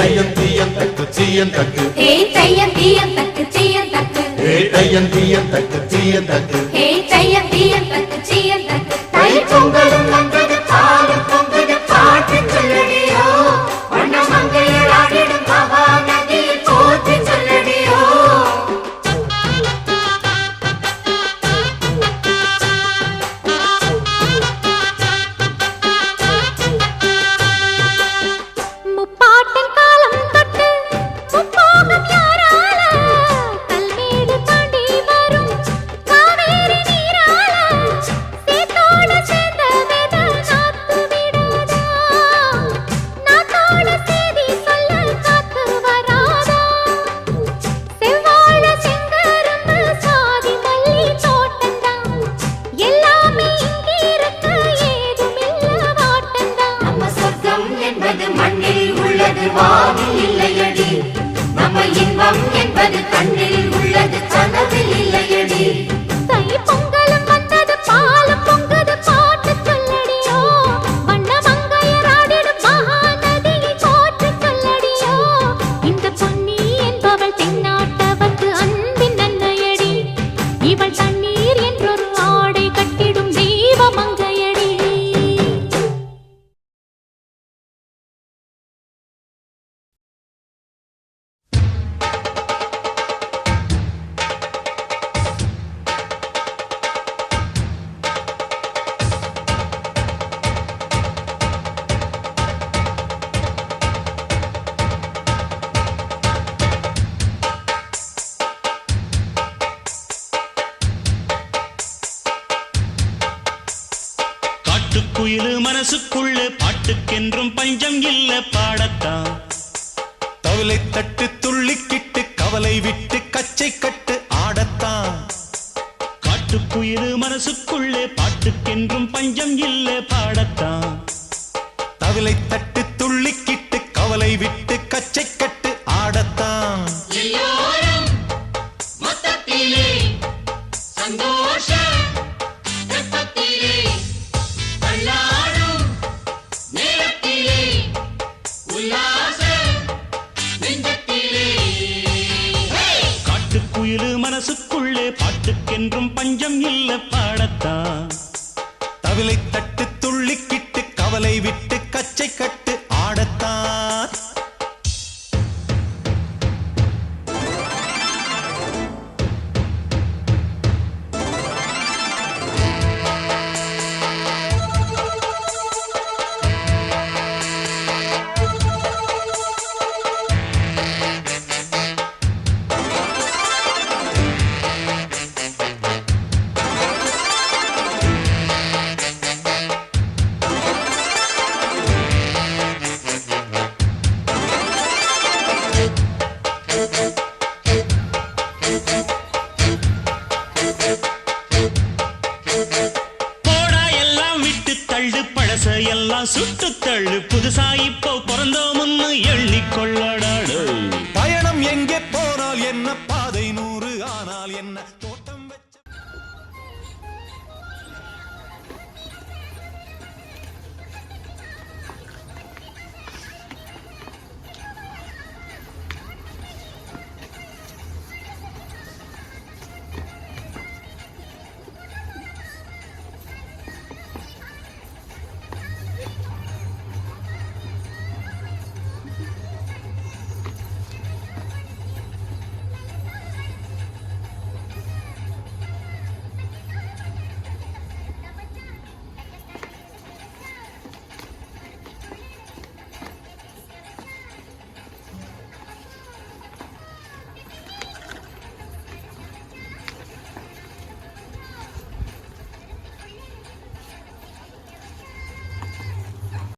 தையம் தீயம் தக்கு சீயம் தக்கு தையம் தீயம் தக்கு சீயம் தக்கு தையம் தீயம் தக்கு சீயம் தக்கு தையம் தீயம் தக்கு சீயம் தக்கு தை பொங்கலும் வந்தது பாலும் பொங்குது பாட்டு சொல்லடியோ வண்ண மங்கையர் ஆடிடும் மகா நதியில் போற்றி சொல்லடியோ முப்பாட்டின் காலம் தொட்டு முப்போகம் யாரால கல்மேடு தாண்டி வரும் காவேரி நீரால சேத்தோடு சேர்ந்த வேத நாத்து விடாதா நாத்தோடு சேதி சொல்ல காத்து வராதா செவ்வாழ செங்கரும்பு சாதி மல்லி தோட்டந்தான் எல்லாமே இங்கிருக்க ஏதுமில்ல வாட்டந்தான் நம்ம சொர்க்கம் என்பது மண்ணில் உள்ளது வானில் இல்லையடி நம்ம இன்பம் என்பது கண்ணில் உள்ளது கனவில் இல்லையடி தை பொங்கலும் வந்தது பாலும் பொங்குது பாட்டு சொல்லடியோ வண்ண மங்கையர் ஆடிடும் மகா நதியை போற்றி சொல்லடியோ இந்த பொன்னி என்பவள் தென்னாட்டவர்க்கு அன்பின் நன்மையடி இவள் தண்ணீர் என்றொரு ஆடை கட்டிடும் தெய்வ மங்கையடி காட்டுக்குயிலு மனசுக்குள்ள பாட்டுக்கென்றும் பஞ்சம் இல்ல பாடத்தான் தவளை தட்டு துள்ளிக்கிட்டு கவலை விட்டு கச்சை கட்டு ஆடத்தான் காட்டுக்குயிலு மனசுக்குள்ளே பாட்டுக்கென்றும் பஞ்சம் இல்ல பாடத்தான் தவளை தட்டு துள்ளிக்கிட்டு கவலை விட்டு கச்சை கட்டு ஆடத்தான் எல்லோரும் மொத்தத்திலே சந்தோஷ வெப்பத்திலே தள்ளாடும் நேரத்திலே உல்லாச நெஞ்சத்திலே காட்டுக்குயிலு மனசுக்குள்ளே பாட்டுக்கென்றும் பஞ்சம் இல்ல பாடத்தான் தவளை தட்டு துள்ளிக்கிட்டு கவலை விட்டு கச்சை கட்டு ஆடத்தான் போடா எல்லாம் விட்டு தள்ளு பழச எல்லாம் சுட்டு தள்ளு புதுசா இப்போ பிறந்தோம்னு எண்ணிக்கொள்ள